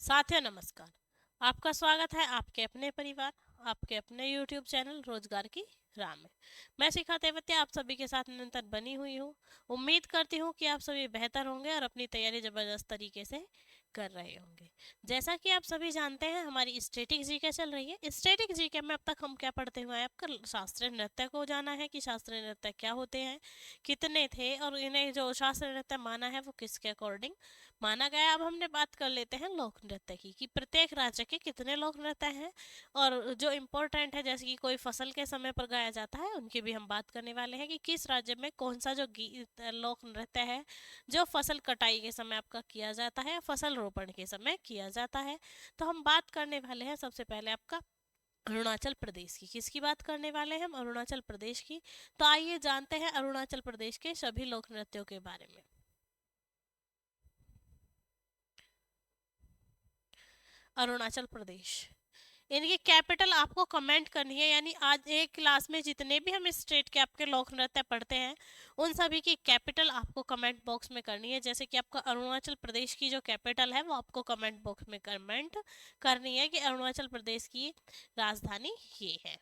साथियों नमस्कार। आपका स्वागत है आपके अपने परिवार, आपके अपने YouTube चैनल रोजगार की राह में। मैं शिखा तेवतिया आप सभी के साथ निरंतर बनी हुई हूँ। उम्मीद करती हूँ कि आप सभी बेहतर होंगे और अपनी तैयारी जबरदस्त तरीके से कर रहे होंगे। जैसा कि आप सभी जानते हैं हमारी स्टैटिक जीके चल रही है। स्टैटिक जीके में अब तक हम क्या पढ़ते हुए हैं, आपका शास्त्रीय नृत्य को जाना है कि शास्त्रीय नृत्य क्या होते हैं, कितने थे और इन्हें जो शास्त्रीय नृत्य माना है वो किसके अकॉर्डिंग माना गया। अब हमने बात कर लेते हैं लोक नृत्य की कि प्रत्येक राज्य के कितने लोक नृत्य हैं और जो इम्पोर्टेंट है जैसे कि कोई फसल के समय पर गाया जाता है उनकी भी हम बात करने वाले हैं कि किस राज्य में कौन सा जो गीत लोक नृत्य है जो फसल कटाई के समय आपका किया जाता है, फसल रोपण के समय किया जाता है। तो हम बात करने वाले हैं सबसे पहले आपका अरुणाचल प्रदेश की। किसकी बात करने वाले हैं हम? अरुणाचल प्रदेश की। तो आइए जानते हैं अरुणाचल प्रदेश के सभी लोक नृत्यों के बारे में। अरुणाचल प्रदेश, इनकी कैपिटल आपको कमेंट करनी है, यानी आज एक क्लास में जितने भी हम स्टेट के आपके लोक नृत्य पढ़ते हैं उन सभी की कैपिटल आपको कमेंट बॉक्स में करनी है। जैसे कि आपका अरुणाचल प्रदेश की जो कैपिटल है वो आपको कमेंट बॉक्स में कमेंट करनी है कि अरुणाचल प्रदेश की राजधानी ये है।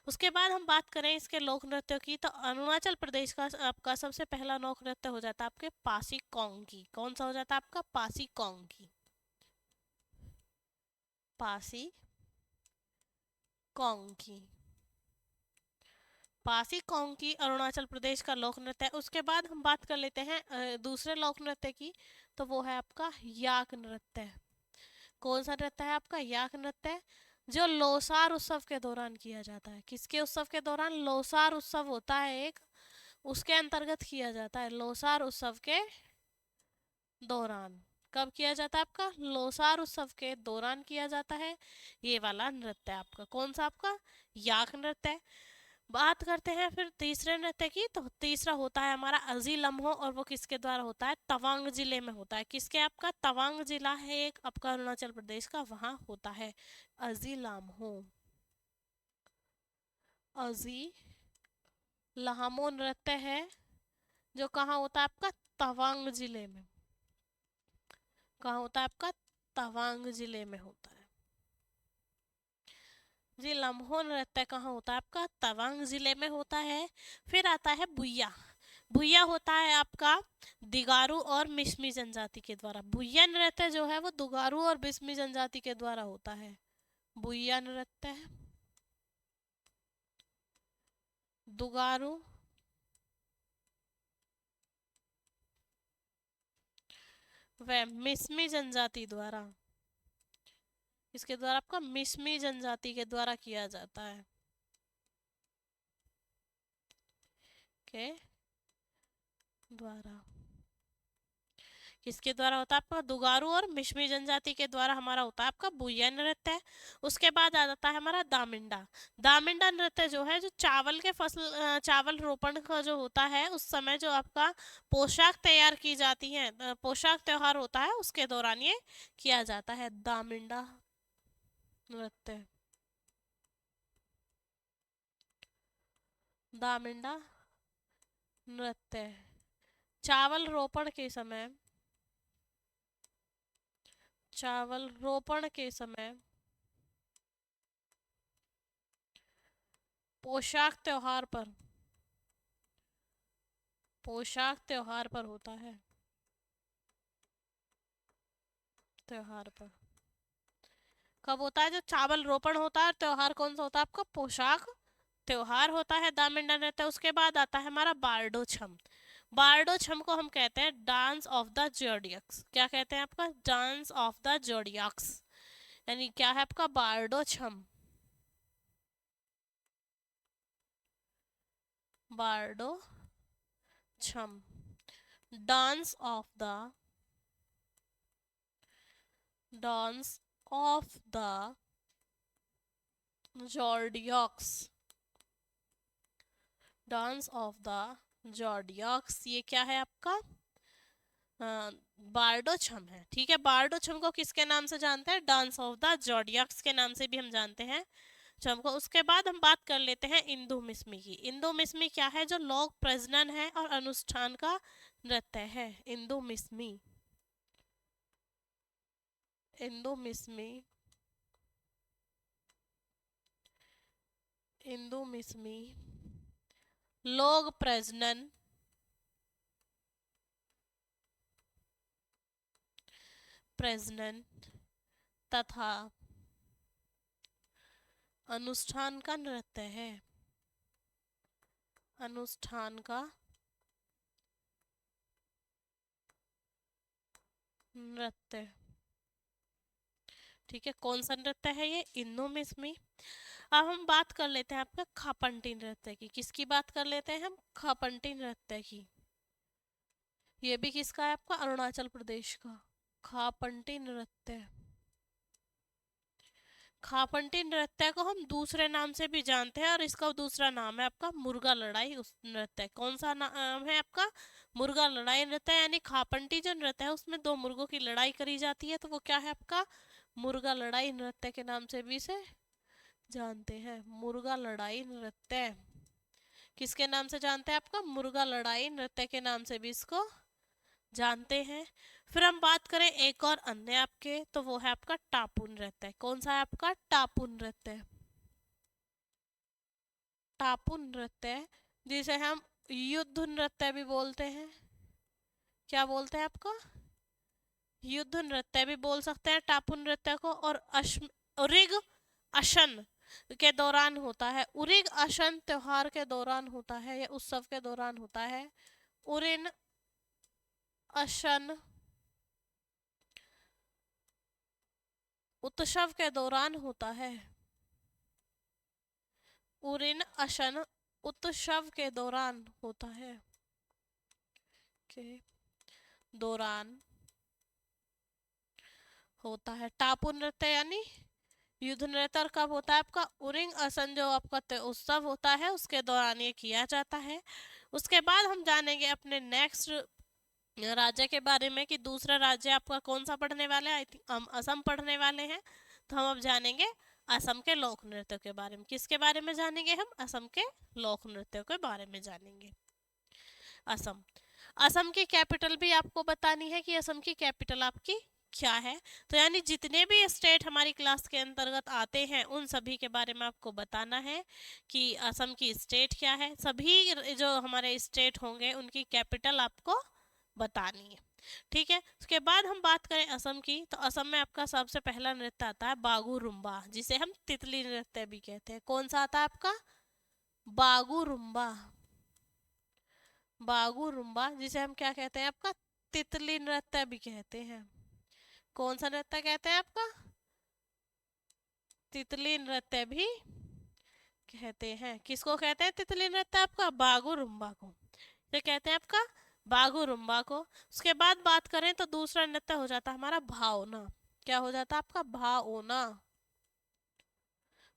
उसके बाद हम बात करें इसके लोक नृत्यों की, तो अरुणाचल प्रदेश का आपका सबसे पहला लोक नृत्य हो जाता है आपके पासी कोंगी। कौन सा हो जाता है आपका? पासी कोंगी। पासी कोंगी, पासी कोंकी अरुणाचल प्रदेश का लोक नृत्य है। उसके बाद हम बात कर लेते हैं दूसरे लोक नृत्य की, तो वो है आपका याक नृत्य। कौन सा नृत्य है आपका? याक नृत्य, जो लोसार उत्सव के दौरान किया जाता है। किसके उत्सव के दौरान? लोसार उत्सव होता है एक, उसके अंतर्गत किया जाता है। लोसार उत्सव के दौरान कब किया जाता है आपका? लोसार उत्सव के दौरान किया जाता है ये वाला नृत्य आपका। कौन सा आपका? याक नृत्य। बात करते हैं फिर तीसरे नृत्य की, तो तीसरा होता है हमारा अजी लम्हो और वो किसके द्वारा होता है? तवांग जिले में होता है। किसके? आपका तवांग जिला है एक आपका अरुणाचल प्रदेश का, वहां होता है अजी लाम्हो। अजी लामो नृत्य है जो कहाँ होता है आपका? तवांग जिले में। कहाँ होता है आपका? तवांग जिले में होता है जी। लम्हो नृत्य कहाँ होता है आपका? तवांग जिले में होता है। फिर आता है बुया। भुइया होता है आपका दिगारू और मिश्मी जनजाति के द्वारा। भुइया नृत्य जो है वो दुगारू और मिश्मी जनजाति के द्वारा होता है। भुइया नृत्य दुगारू व मिश्मी जनजाति द्वारा, इसके द्वारा आपका मिश्मी जनजाति के द्वारा किया जाता है के द्वारा। किसके द्वारा होता है आपका? दुगारू और मिश्मी जनजाति के द्वारा हमारा होता है आपका बुया नृत्य। उसके बाद आ जाता है हमारा दामिंडा। दामिंडा नृत्य जो है, जो चावल के फसल चावल रोपण का जो होता है उस समय जो आपका पोशाक तैयार की जाती है, पोशाक त्योहार होता है उसके दौरान ये किया जाता है दामिंडा नृत्य। दामिंडा नृत्य चावल रोपण के समय, चावल रोपण के समय पोशाक त्योहार पर, पोशाक त्योहार पर होता है। त्योहार पर कब होता है? जो चावल रोपण होता है। त्योहार कौन सा होता है आपका? पोशाक त्योहार होता है दामिंडा नृत्य। उसके बाद आता है हमारा बारडो छम। बारडो छम को हम कहते हैं डांस ऑफ द जोडियक्स। क्या कहते हैं आपका? Dance of the जोडियक्स। यानी क्या है आपका? बारडो छम। बारडो छम dance of the, dance of the जोडियक्स, dance of the जोडियक्स। ये क्या है आपका? बारडो छम है। ठीक है, बारडो छम को किसके नाम से जानते हैं? डांस ऑफ द जोडियक्स के नाम से भी हम जानते हैं छम को। उसके बाद हम बात कर लेते हैं इंदु मिस्मी की। इंदु मिस्मी क्या है? जो लोक प्रजनन है और अनुष्ठान का नृत्य है। इंदु मिस्मी, इंदोमिस्मी, इंदोमिस्मी लोग प्रजनन, प्रजनन तथा अनुष्ठान का नृत्य है, अनुष्ठान का नृत्य। ठीक है, कौन सा नृत्य है ये? इंदोमिस्मी। अब हम बात कर लेते हैं आपका खापंटी नृत्य की। किसकी बात कर लेते हैं हम? खापंटी नृत्य की। ये भी किसका है? आपका अरुणाचल प्रदेश का खापंटी नृत्य। खापंटी नृत्य को हम दूसरे नाम से भी जानते हैं और इसका दूसरा नाम है आपका मुर्गा लड़ाई उस नृत्य। कौन सा नाम है आपका? मुर्गा लड़ाई नृत्य। यानी खापंटी जो नृत्य है उसमें दो मुर्गों की लड़ाई करी जाती है, तो वो क्या है आपका? मुर्गा लड़ाई नृत्य के नाम से भी इसे जानते हैं। मुर्गा लड़ाई नृत्य किसके नाम से जानते हैं? आपका मुर्गा लड़ाई नृत्य के नाम से भी इसको जानते हैं। फिर हम बात करें एक और अन्य आपके, तो वो है आपका टापू नृत्य। कौन सा है आपका? टापू नृत्य। टापू नृत्य जिसे हम युद्ध नृत्य भी बोलते हैं। क्या बोलते हैं आपका? युद्ध नृत्य भी बोल सकते हैं टापू नृत्य को। और उरिग अशन के दौरान होता है। उरिग अशन त्योहार के दौरान होता है या उत्सव के दौरान होता है। उरिन अशन उत्सव के दौरान होता है। उरिन अशन उत्सव के दौरान होता है, के दौरान होता है टापू नृत्य यानी युद्ध नृत्य। और कब होता है आपका? उरिंग असन जो आपका उत्सव होता है उसके दौरान ये किया जाता है। उसके बाद हम जानेंगे अपने नेक्स्ट राज्य के बारे में कि दूसरा राज्य आपका कौन सा पढ़ने वाला है। आई थिंक हम असम पढ़ने वाले हैं। तो हम अब जानेंगे असम के लोक नृत्यों के बारे में। किसके बारे में जानेंगे हम? असम के लोक नृत्यों के बारे में जानेंगे। असम, असम की कैपिटल भी आपको बतानी है कि असम की कैपिटल आपकी क्या है। तो यानी जितने भी स्टेट हमारी क्लास के अंतर्गत आते हैं उन सभी के बारे में आपको बताना है कि असम की स्टेट क्या है। सभी जो हमारे स्टेट होंगे उनकी कैपिटल आपको बतानी है। ठीक है, उसके बाद हम बात करें असम की, तो असम में आपका सबसे पहला नृत्य आता है बागू रुम्बा, जिसे हम तितली नृत्य भी कहते हैं। कौन सा आता है आपका? बागू रुम्बा। बागू रुम्बा जिसे हम क्या कहते हैं? आपका तितली नृत्य भी कहते हैं। कौन सा नृत्य कहते हैं आपका? तितली नृत्य भी कहते हैं। किसको कहते हैं तितली नृत्य? आपका बागू रुम्बा को। तो कहते हैं आपका बागू रुम्बा को। उसके बाद बात करें तो दूसरा नृत्य हो जाता है हमारा भावना। क्या हो जाता है आपका? भावना।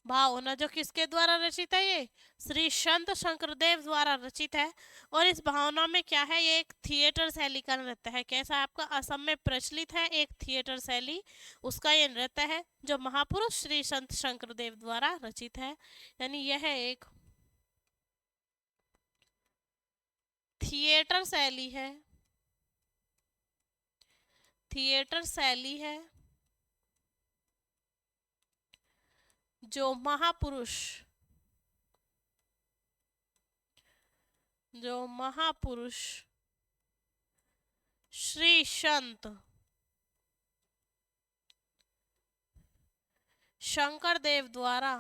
भावना जो किसके द्वारा रचित है? ये श्री संत शंकरदेव द्वारा रचित है। और इस भावना में क्या है? ये एक थिएटर शैली का नृत्य है। कैसा है आपका? असम में प्रचलित है एक थिएटर शैली, उसका ये नृत्य है जो महापुरुष श्री संत शंकरदेव द्वारा रचित है। यानी यह एक थिएटर शैली है, थिएटर शैली है जो महापुरुष, जो महापुरुष श्री संत शंकर देव द्वारा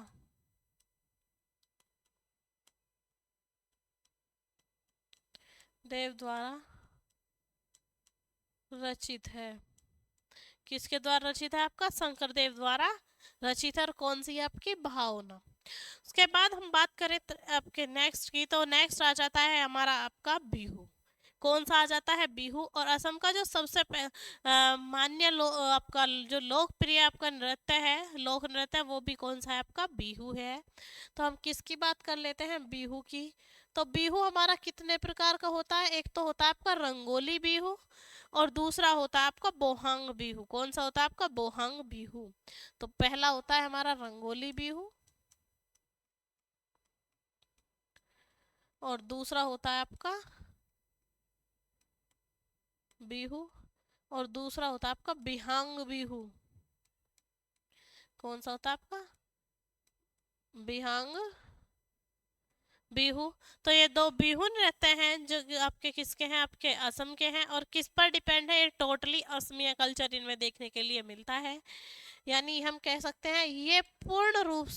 रचित है। किसके द्वारा रचित है? आपका शंकर देव द्वारा रचित है। और कौन सी आपकी? भावना। उसके बाद हम बात करें आपके नेक्स्ट की, तो नेक्स्ट आ जाता है हमारा आपका बिहू। कौन सा आ जाता है? बिहू। और असम का जो सबसे मान्य आपका जो लोकप्रिय आपका नृत्य है, लोक नृत्य, वो भी कौन सा है? आपका बिहू है। तो हम किसकी बात कर लेते हैं? बिहू की। तो बिहू हमारा कितने प्रकार का होता है? एक तो होता है आपका रंगोली बिहू और दूसरा होता है आपका बोहांग बिहू। कौन सा होता है आपका? बोहांग बिहू। तो पहला होता है हमारा रंगोली बिहू और दूसरा होता है आपका बिहू और दूसरा होता है आपका बिहांग बिहू। कौन सा होता है आपका? बिहांग, बिहू। तो ये दो बिहू नृत्य हैं जो आपके किसके हैं, आपके असम के हैं। और किस पर डिपेंड है? ये टोटली असमिया कल्चर इनमें देखने के लिए मिलता है। यानी हम कह सकते हैं ये पूर्ण रूप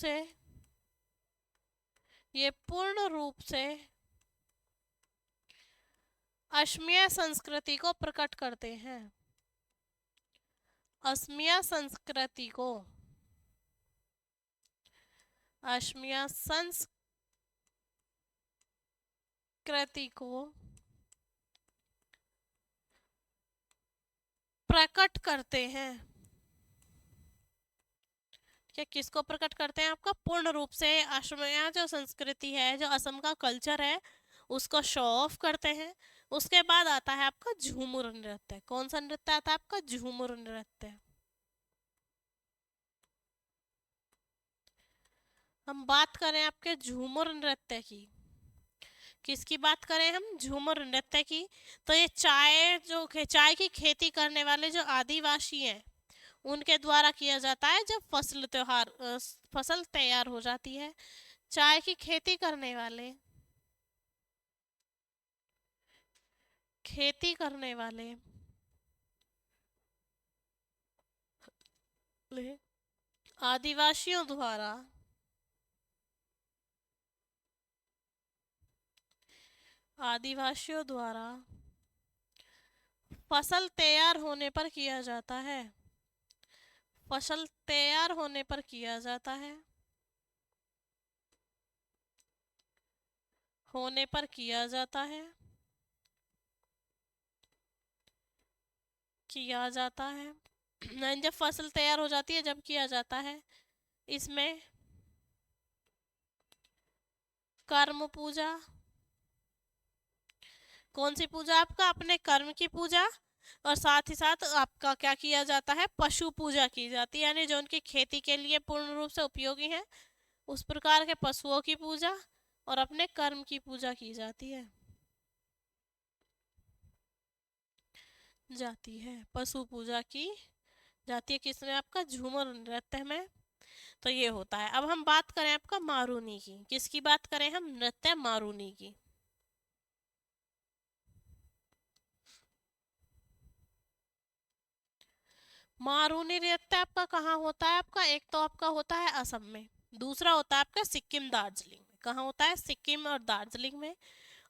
से असमिया संस्कृति को प्रकट करते हैं। असमिया संस्कृति को, असमिया संस्कृति को प्रकट करते हैं। क्या किसको प्रकट करते हैं? आपका पूर्ण रूप से असमिया जो संस्कृति है, जो असम का कल्चर है, उसको शो ऑफ करते हैं। उसके बाद आता है आपका झूमुर नृत्य। कौन सा नृत्य आता है आपका? झूमुर नृत्य। हम बात करें आपके झूमुर नृत्य की, किसकी बात करें हम? झूमुर नृत्य की। तो ये चाय की खेती करने वाले जो आदिवासी हैं, उनके द्वारा किया जाता है जब फसल तैयार हो जाती है। चाय की खेती करने वाले आदिवासियों द्वारा आदिवासियों द्वारा फसल तैयार होने पर किया जाता है। फसल तैयार होने पर किया जाता है। होने पर किया जाता है। किया जाता है। नहीं, जब फसल तैयार हो जाती है जब किया जाता है। इसमें कर्म पूजा, कौन सी पूजा? आपका अपने कर्म की पूजा। और साथ ही साथ आपका क्या किया जाता है? पशु पूजा की जाती है, यानी जो उनकी खेती के लिए पूर्ण रूप से उपयोगी है, उस प्रकार के पशुओं की पूजा और अपने कर्म की पूजा की जाती है। जाती है, पशु पूजा की जाती है। किसमें? आपका झूमर नृत्य में। तो ये होता है। अब हम बात करें आपका मारूनी की, किसकी बात करें हम? नृत्य मारूनी की। मारूनी नृत्य आपका कहाँ होता है? आपका एक तो आपका होता है असम में, दूसरा होता है आपका सिक्किम दार्जिलिंग में। कहाँ होता है? सिक्किम और दार्जिलिंग में।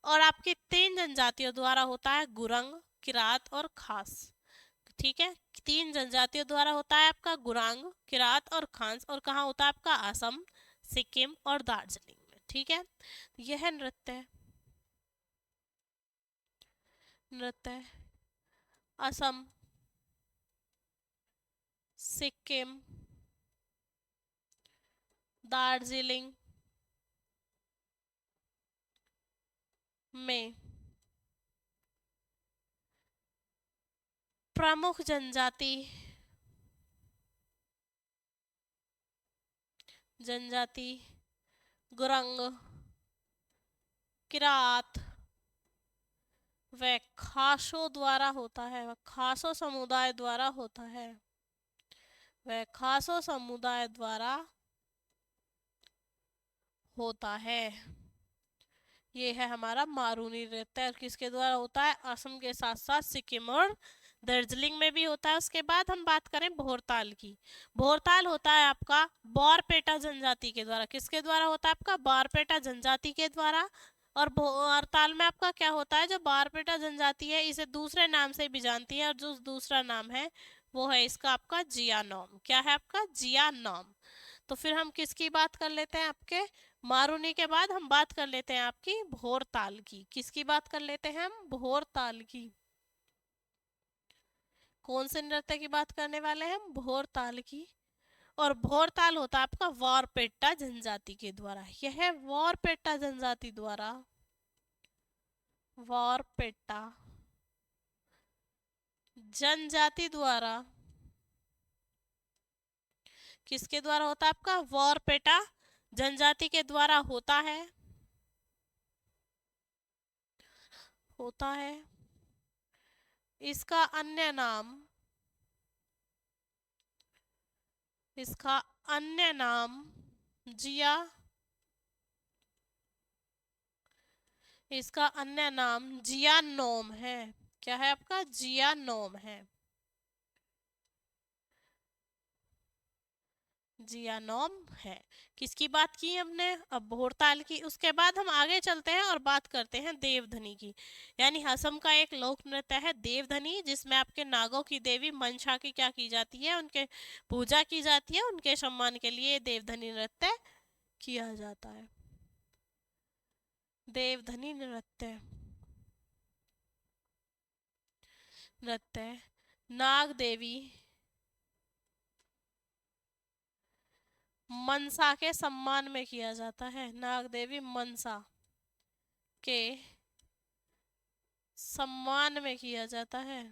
और आपकी 3 जनजातियों द्वारा होता है, गुरंग, किरात और खास। ठीक है, 3 जनजातियों द्वारा होता है आपका गुरांग, किरात और खास। और कहाँ होता है आपका? असम, सिक्किम और दार्जिलिंग में। ठीक है, यह नृत्य असम, सिक्किम, दार्जिलिंग में प्रमुख जनजाति गुरंग, किरात व खासों द्वारा होता है। वह खासों समुदाय द्वारा होता है। वह खासों समुदाय द्वारा होता है। ये है हमारा मारूनी नृत्य। और किसके द्वारा होता है? असम के साथ साथ सिक्किम और दार्जिलिंग में भी होता है। उसके बाद हम बात करें भोरताल की। भोरताल होता है आपका बॉरपेटा जनजाति के द्वारा। किसके द्वारा होता है? आपका बॉरपेटा जनजाति के द्वारा। और भोरताल में आपका क्या होता है? जो बॉरपेटा जनजाति है, इसे दूसरे नाम से भी जानती है, और जो दूसरा नाम है वो है इसका आपका जियानोम। क्या है आपका? जियानोम। तो फिर हम किसकी बात कर लेते हैं? आपके मारूनी के बाद हम बात कर लेते हैं आपकी भोरताल की। किसकी बात कर लेते हैं हम? भोरताल की। कौन से नृत्य की बात करने वाले हैं हम? भोरताल की। और भोरताल होता है आपका वॉरपेटा जनजाति के द्वारा। यह वॉरपेटा जनजाति द्वारा, वॉरपेटा जनजाति द्वारा, किसके द्वारा होता है? आपका वॉरपेटा जनजाति के द्वारा होता है। इसका अन्य नाम इसका अन्य नाम जिया, इसका अन्य नाम जियानोम है। क्या है आपका? जियानोम है। जियानोम है। किसकी बात की हमने? अब भोरताल की। उसके बाद हम आगे चलते हैं और बात करते हैं देवधनी की। यानी असम का एक लोक नृत्य है देवधनी, जिसमें आपके नागों की देवी मनसा की क्या की जाती है? उनके पूजा की जाती है, उनके सम्मान के लिए देवधनी नृत्य किया जाता है। देवधनी नृत्य नृत्य नाग देवी मनसा के सम्मान में किया जाता है। नाग देवी मनसा के सम्मान में किया जाता है।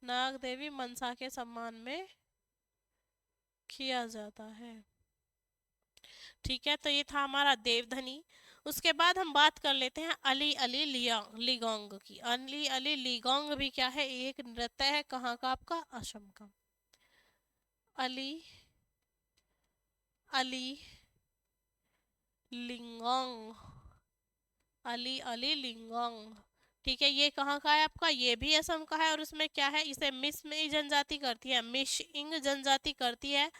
नाग देवी मनसा के सम्मान में किया जाता है। ठीक है, तो ये था हमारा देवधनी। उसके बाद हम बात कर लेते हैं अली अली लिगोंग की। अली अली लिगोंग भी क्या है? एक नृत्य है। कहाँ का? आपका असम का। अली अली लिंगोंग, अली अली लिंगोंग। ठीक है, ये कहाँ का है आपका? ये भी असम का है। और उसमें क्या है? इसे मिस में जनजाति करती है, मिशिंग जनजाति करती है।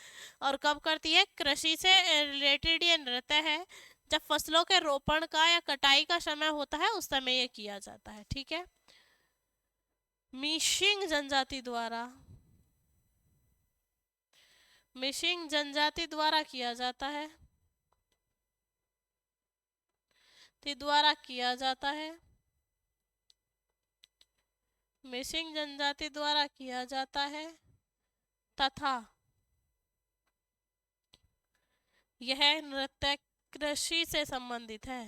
और कब करती है? कृषि से रिलेटेड ये नृत्य है। जब फसलों के रोपण का या कटाई का समय होता है, उस समय ये किया जाता है। ठीक है, मिशिंग जनजाति द्वारा, मिशिंग जनजाति द्वारा किया जाता है, द्वारा किया जाता है, मिशिंग जनजाति द्वारा किया जाता है। तथा यह नृत्य कृषि से संबंधित है।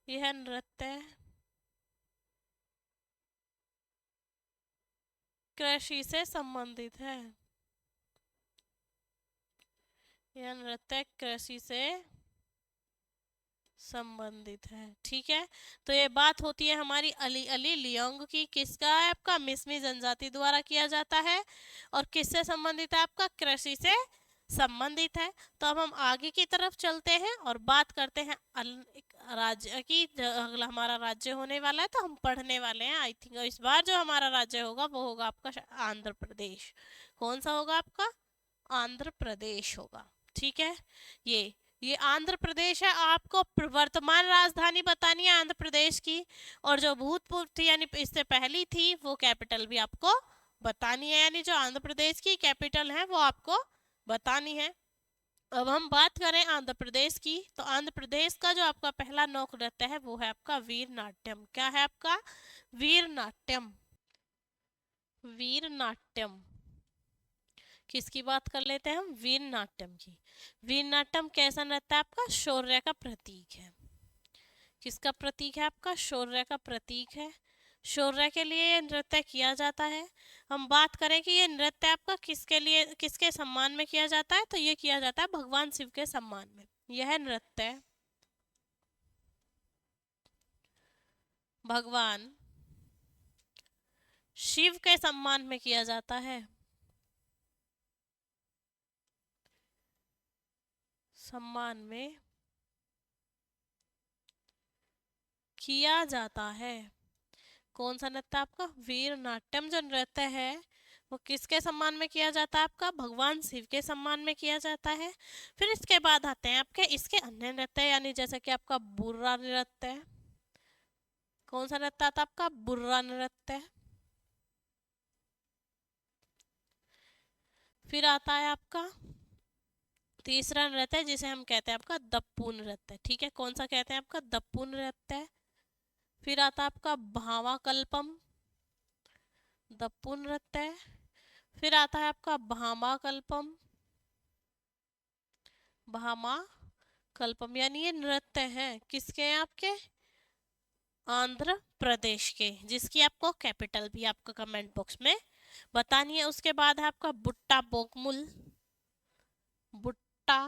यह नृत्य कृषि से संबंधित है। यह नृत्य कृषि से संबंधित है। ठीक है, तो ये बात होती है हमारी अली अली लियोंग की। किसका है? आपका मिसमी जनजाति द्वारा किया जाता है। और किससे संबंधित है? आपका कृषि से संबंधित है। तो अब हम आगे की तरफ चलते हैं और बात करते हैं राज्य की। अगला हमारा राज्य होने वाला है, तो हम पढ़ने वाले हैं। आई थिंक इस बार जो हमारा राज्य होगा वो होगा आपका आंध्र प्रदेश। कौन सा होगा आपका? आंध्र प्रदेश होगा। ठीक है, ये आंध्र प्रदेश है। आपको वर्तमान राजधानी बतानी है आंध्र प्रदेश की, और जो भूतपूर्व थी यानी इससे पहली थी वो कैपिटल भी आपको बतानी है। यानी जो आंध्र प्रदेश की कैपिटल है वो आपको बतानी है। अब हम बात करें आंध्र प्रदेश की, तो आंध्र प्रदेश का जो आपका पहला लोक नृत्य है वो है आपका वीर नाट्यम। क्या है आपका? वीर नाट्यम। वीर नाट्यम किसकी बात कर लेते हैं हम? वीर नाट्यम की। वीर नाट्यम कैसा नृत्य है? आपका शौर्य का प्रतीक है। किसका प्रतीक है? आपका शौर्य का प्रतीक है। शौर्य के लिए ये नृत्य किया जाता है। हम बात करें कि ये नृत्य आपका किसके लिए, किसके सम्मान में किया जाता है, तो ये किया जाता है भगवान शिव के सम्मान में। यह नृत्य भगवान शिव के सम्मान में किया जाता है। सम्मान में किया जाता है। कौन सा नृत्य? आपका वीर नाट्यम जो नृत्य है वो किसके सम्मान में किया जाता है? आपका भगवान शिव के सम्मान में किया जाता है। फिर इसके बाद आते हैं आपके इसके अन्य नृत्य, यानी जैसे कि आपका बुर्रा नृत्य। कौन सा नृत्य आता है? आपका बुर्रा नृत्य। फिर आता है आपका तीसरा नृत्य जिसे हम कहते हैं आपका दप्पू नृत्य। ठीक है, कौन सा कहते हैं? आपका दप्पू नृत्य। फिर आता है आपका भावा कल्पम, दप्पू नृत्य। फिर आता है आपका भामा कल्पम, भामा कल्पम। यानी ये नृत्य हैं किसके हैं? आपके आंध्र प्रदेश के, जिसकी आपको कैपिटल भी आपको कमेंट बॉक्स में बतानी है। उसके बाद है आपका बुट्टा बोकमुल, बुट्टा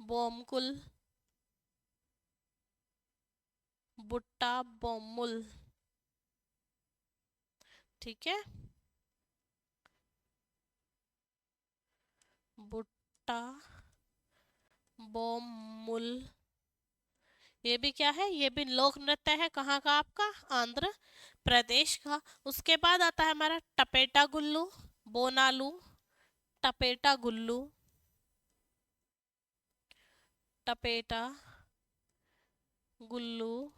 बोमकुल, बुट्टा बोमुल। ठीक है, बुट्टा बोमुल, ये भी क्या है, ये भी लोक नृत्य है। कहाँ का? आपका आंध्र प्रदेश का। उसके बाद आता है हमारा टपेटा गुल्लू, बोनालू, टपेटा गुल्लू, टपेटा गुल्लू,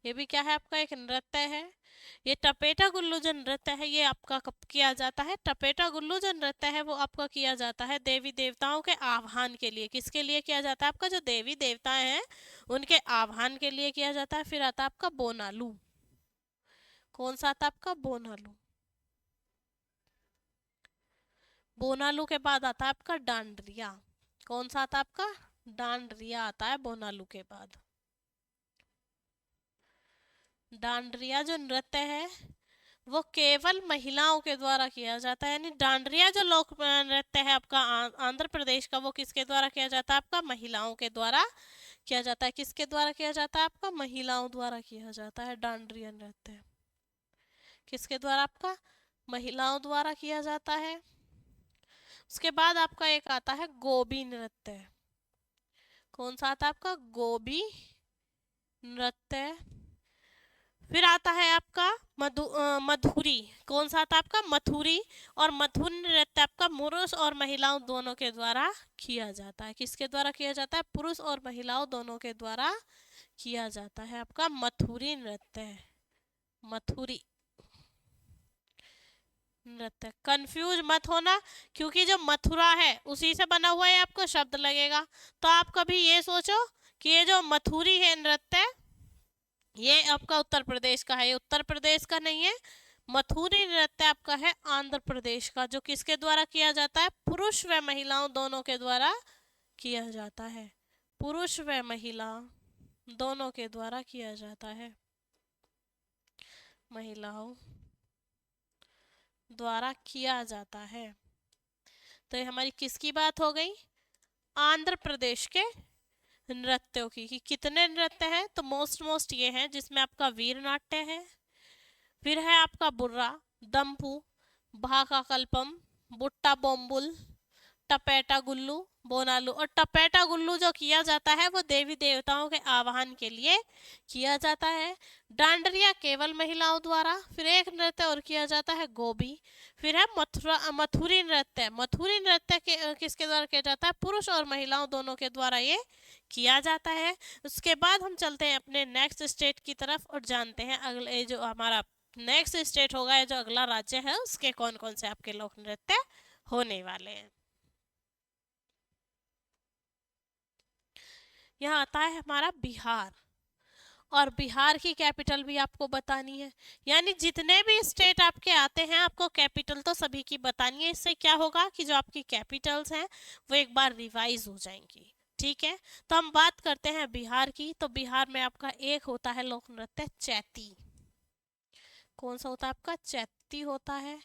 ये भी क्या है आपका? एक नृत्य है। ये टपेटा गुल्लू जो नृत्य है ये आपका कब किया जाता है? टपेटा गुल्लू जो नृत्य है वो आपका किया जाता है देवी देवताओं के आह्वान के लिए। किसके लिए किया जाता है? आपका जो देवी देवताएं हैं उनके आह्वान के लिए किया जाता है। फिर आता है आपका बोनालू। कौन सा आता है आपका? बोनालू। बोनालू के बाद आता है आपका डांडरिया। कौन सा आता है आपका? डांडरिया आता है बोनालू के बाद। डांडरिया जो नृत्य है वो केवल महिलाओं के द्वारा किया जाता है। यानी डांडरिया जो लोक नृत्य है आपका आंध्र प्रदेश का, वो किसके द्वारा किया जाता है? आपका महिलाओं के द्वारा किया जाता है। किसके द्वारा किया जाता है? आपका महिलाओं द्वारा किया जाता है डांडरिया नृत्य। किसके द्वारा? आपका महिलाओं द्वारा किया जाता है। उसके बाद आपका एक आता है गोबी नृत्य। कौन सा आता है आपका? गोबी नृत्य। फिर आता है आपका मधुरी। कौन सा आता है आपका? मथुरी। और मथुर नृत्य आपका पुरुष और महिलाओं दोनों के द्वारा किया जाता है। किसके द्वारा किया जाता है? पुरुष और महिलाओं दोनों के द्वारा किया जाता है आपका मथुरी नृत्य। मथुरी नृत्य। कंफ्यूज मत होना, क्योंकि जो मथुरा है उसी से बना हुआ है आपको शब्द लगेगा। तो आप कभी ये सोचो कि ये जो मथुरी है नृत्य ये आपका उत्तर प्रदेश का है। ये उत्तर प्रदेश का नहीं है। मथुरी नृत्य आपका है आंध्र प्रदेश का, जो किसके द्वारा किया जाता है? पुरुष व महिलाओं दोनों के द्वारा किया जाता है। पुरुष व महिला दोनों के द्वारा किया जाता है। महिलाओं द्वारा किया जाता है। तो ये हमारी किसकी बात हो गई? आंध्र प्रदेश के नृत्यों की। कि कितने नृत्य हैं? तो मोस्ट ये हैं, जिसमें आपका वीर नाट्य है, फिर है आपका बुर्रा, दम्पू, भाका कल्पम, बुट्टा बोम्बुल, टपेटा गुल्लू, बोनालू। और टपेटा गुल्लू जो किया जाता है वो देवी देवताओं के आवाहन के लिए किया जाता है। डांडरिया केवल महिलाओं द्वारा। फिर एक नृत्य और किया जाता है गोबी। फिर है मथुरी नृत्य। मथुरी नृत्य किसके द्वारा किया जाता है? पुरुष और महिलाओं दोनों के द्वारा ये किया जाता है। उसके बाद हम चलते हैं अपने नेक्स्ट स्टेट की तरफ और जानते हैं अगले जो हमारा नेक्स्ट स्टेट होगा, जो अगला राज्य है, उसके कौन कौन से आपके लोक नृत्य होने वाले हैं। यहाँ आता है हमारा बिहार। और बिहार की कैपिटल भी आपको बतानी है। यानी जितने भी स्टेट आपके आते हैं आपको कैपिटल तो सभी की बतानी है। इससे क्या होगा कि जो आपकी कैपिटल्स हैं वो एक बार रिवाइज हो जाएंगी। ठीक है, तो हम बात करते हैं बिहार की। तो बिहार में आपका एक होता है लोक नृत्य चैती। कौन सा होता है आपका? चैती होता है।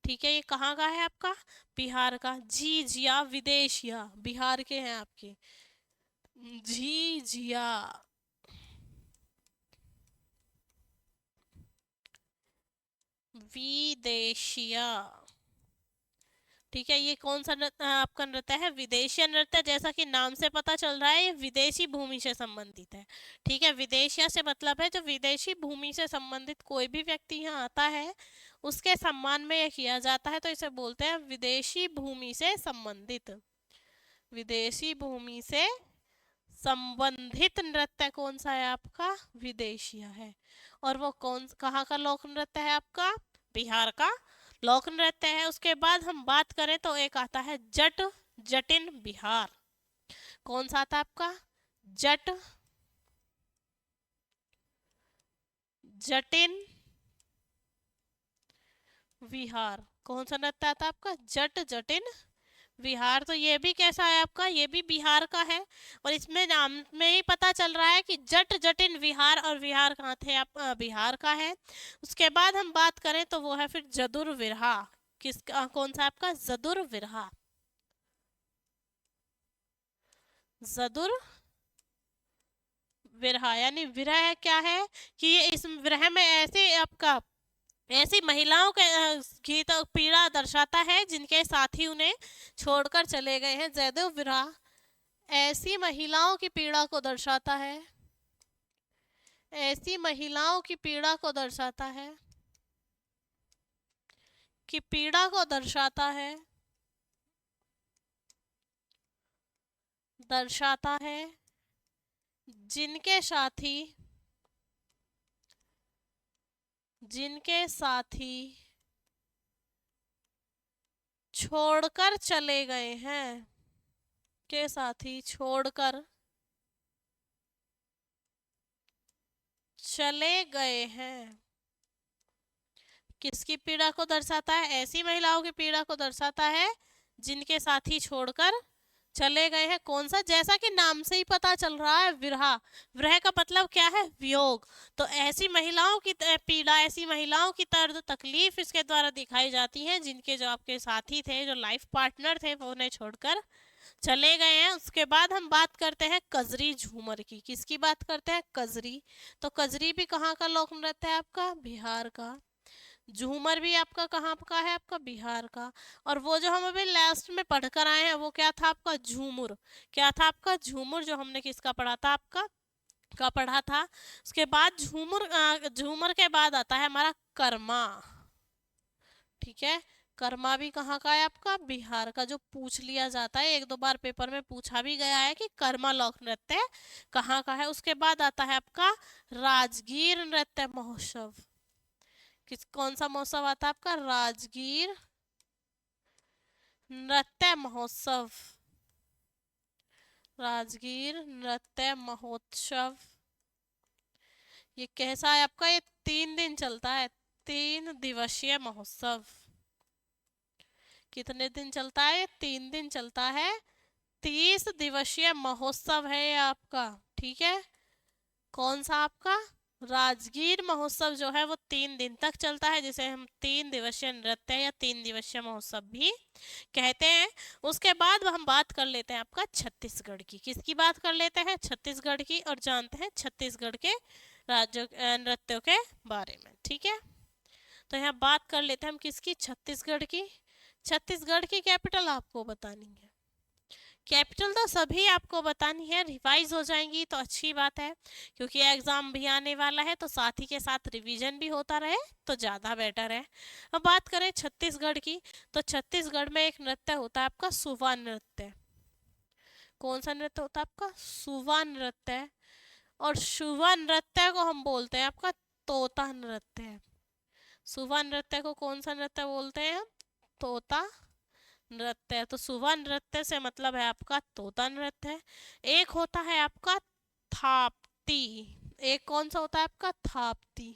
ठीक है, ये कहाँ का है आपका? बिहार का। झिझिया विदेशिया बिहार के हैं आपके। झिझिया विदेशिया। ठीक है, ये कौन सा आपका नृत्य है? विदेशी नृत्य। जैसा कि नाम से पता चल रहा है ये विदेशी भूमि से संबंधित है। ठीक है, विदेशिया से मतलब है जो विदेशी भूमि से संबंधित कोई भी व्यक्ति यहाँ आता है उसके सम्मान में ये किया जाता है, तो इसे बोलते हैं विदेशी भूमि से संबंधित। विदेशी भूमि से संबंधित नृत्य कौन सा है आपका? विदेशिया है। और वो कहाँ का लोक नृत्य है आपका? बिहार का लोक नृत्य है। उसके बाद हम बात करें तो एक आता है जट जटिन बिहार। कौन सा आता है आपका? जट जटिन बिहार। कौन सा नृत्य आता है आपका? जट जटिन बिहार। तो ये भी कैसा है आपका? ये भी बिहार का है। और इसमें नाम में ही पता चल रहा है कि जट जटिन बिहार, और बिहार कहाँ थे आप? बिहार का है। उसके बाद हम बात करें तो वो है फिर जदुर विरहा। कौन सा आपका? जदुर विरहा। जदुर विरहा यानी विरह क्या है कि ये इस विरह में ऐसे आपका ऐसी महिलाओं के की तो पीड़ा दर्शाता है जिनके साथी उन्हें छोड़कर चले गए हैं। जयदेव विरह ऐसी महिलाओं की पीड़ा को दर्शाता है, ऐसी महिलाओं की पीड़ा को दर्शाता है, कि पीड़ा को दर्शाता है, दर्शाता है जिनके साथी, जिनके साथी छोड़कर चले गए हैं, के साथी छोड़कर चले गए हैं। किसकी पीड़ा को दर्शाता है? ऐसी महिलाओं की पीड़ा को दर्शाता है जिनके साथी छोड़कर चले गए हैं। कौन सा? जैसा कि नाम से ही पता चल रहा है, विरह। विरह का मतलब क्या है? वियोग। तो ऐसी महिलाओं की पीड़ा, ऐसी महिलाओं की दर्द तकलीफ इसके द्वारा दिखाई जाती है जिनके जो आपके साथी थे, जो लाइफ पार्टनर थे, वो उन्हें छोड़कर चले गए हैं। उसके बाद हम बात करते हैं कजरी झूमर की। किसकी बात करते हैं? कजरी। तो कजरी भी कहाँ का लोक नृत्य है? आपका बिहार का। झूमर भी आपका कहाँ का है? आपका बिहार का। और वो जो हम अभी लास्ट में पढ़कर आए हैं वो क्या था? आपका झूमुर। क्या था आपका? झूमुर। जो हमने किसका पढ़ा था? आपका का पढ़ा था। उसके बाद झूमर के बाद आता है हमारा कर्मा। ठीक है, कर्मा भी कहाँ का है? आपका बिहार का। जो पूछ लिया जाता है, एक दो बार पेपर में पूछा भी गया है कि कर्मा लोक नृत्य कहाँ का है। उसके बाद आता है आपका राजगीर नृत्य महोत्सव। कौन सा महोत्सव आता है? आपका राजगीर नृत्य महोत्सव। राजगीर नृत्य महोत्सव ये कैसा है आपका? ये 3 दिन चलता है, 3 दिवसीय महोत्सव। कितने दिन चलता है? 3 दिन चलता है। 30 दिवसीय महोत्सव है ये आपका। ठीक है, कौन सा? आपका राजगीर महोत्सव जो है वो 3 दिन तक चलता है, जिसे हम 3 दिवसीय नृत्य या 3 दिवसीय महोत्सव भी कहते हैं। उसके बाद हम बात कर लेते हैं आपका छत्तीसगढ़ की। किसकी बात कर लेते हैं? छत्तीसगढ़ की। और जानते हैं छत्तीसगढ़ के राज्यों नृत्यों के बारे में। ठीक है, तो यहाँ बात कर लेते हैं हम किसकी? छत्तीसगढ़ की। छत्तीसगढ़ की कैपिटल आपको बतानी है। कैपिटल तो सभी आपको बतानी है, रिवाइज हो जाएंगी तो अच्छी बात है, क्योंकि एग्जाम भी आने वाला है, तो साथ ही के साथ रिवीजन भी होता रहे तो ज़्यादा बेटर है। अब बात करें छत्तीसगढ़ की, तो छत्तीसगढ़ में एक नृत्य होता है आपका सुवा नृत्य। कौन सा नृत्य होता है आपका? सुवा नृत्य। और सुवा नृत्य को हम बोलते हैं आपका तोता नृत्य। सुवा नृत्य को कौन सा नृत्य बोलते हैं हम? तोता नृत्य। तो सुवा नृत्य से मतलब है आपका तोता नृत्य। एक होता है आपका थापती। एक कौन सा होता है आपका? थापती।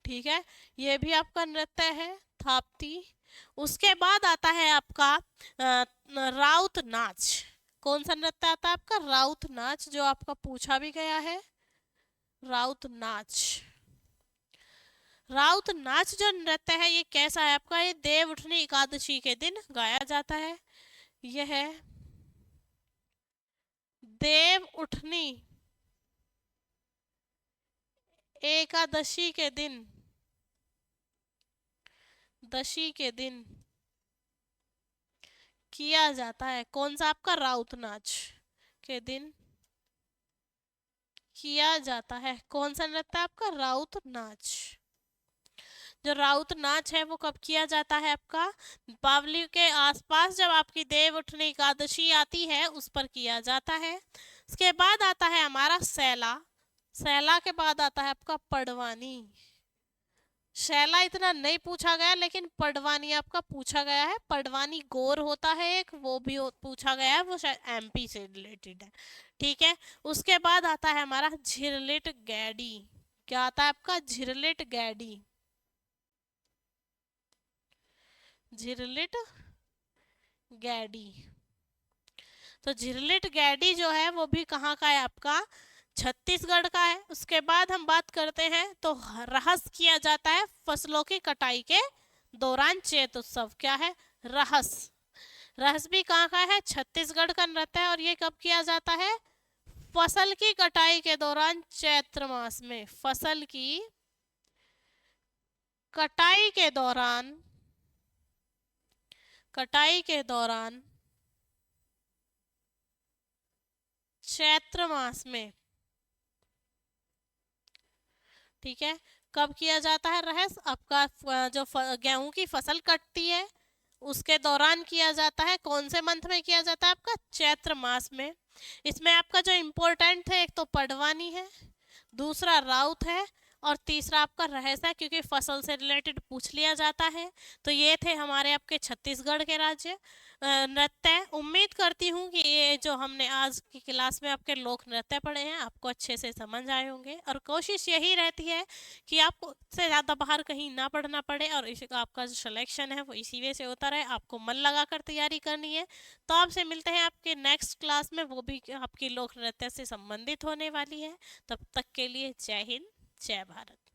ठीक है, ये भी आपका नृत्य है, थापती। उसके बाद आता है आपका राउत नाच। कौन सा नृत्य आता है आपका? राउत नाच, जो आपका पूछा भी गया है। राउत नाच। राउत नाच जो नृत्य है ये कैसा है आपका? ये देव उठनी एकादशी के दिन गाया जाता है। यह देव उठनी एकादशी के दिन, दशी के दिन किया जाता है। कौन सा? आपका राउत नाच के दिन किया जाता है। कौन सा नृत्य है आपका? राउत नाच। जो राउत नाच है वो कब किया जाता है आपका? दीपावली के आसपास, जब आपकी देव उठनी एकादशी आती है उस पर किया जाता है। उसके बाद आता है हमारा सैला। सैला के बाद आता है आपका पडवानी। शैला इतना नहीं पूछा गया, लेकिन पडवानी आपका पूछा गया है। पडवानी गौर होता है एक, वो भी पूछा गया है, वो शायद एमपी से रिलेटेड है। ठीक है, उसके बाद आता है हमारा झिरलिट गैडी। क्या आता है आपका? झिरलिट गैडी। झिरलिट गैडी। तो झिरलिट गैडी जो है वो भी कहाँ का है आपका? छत्तीसगढ़ का है। उसके बाद हम बात करते हैं तो रहस किया जाता है फसलों की कटाई के दौरान चैत उत्सव। क्या है? रहस। रहस भी कहाँ का है? छत्तीसगढ़ का नृत्य है। और ये कब किया जाता है? फसल की कटाई के दौरान चैत्र मास में। फसल की कटाई के दौरान, कटाई के दौरान चैत्र मास में, ठीक है, कब किया जाता है रहस? आपका जो गेहूं की फसल कटती है उसके दौरान किया जाता है। कौन से मंथ में किया जाता है? आपका चैत्र मास में। इसमें आपका जो इम्पोर्टेंट है, एक तो पडवानी है, दूसरा राउत है, और तीसरा आपका रहस है, क्योंकि फसल से रिलेटेड पूछ लिया जाता है। तो ये थे हमारे आपके छत्तीसगढ़ के राज्य नृत्य। उम्मीद करती हूँ कि ये जो हमने आज की क्लास में आपके लोक नृत्य पढ़े हैं आपको अच्छे से समझ आए होंगे, और कोशिश यही रहती है कि आपको से ज़्यादा बाहर कहीं ना पढ़ना पड़े, और इसी का आपका जो सिलेक्शन है वो इसी वे से होता रहे। आपको मन लगा कर तैयारी करनी है। तो आपसे मिलते हैं आपके नेक्स्ट क्लास में, वो भी आपकी लोक नृत्य से संबंधित होने वाली है। तब तक के लिए जय हिंद, जय भारत।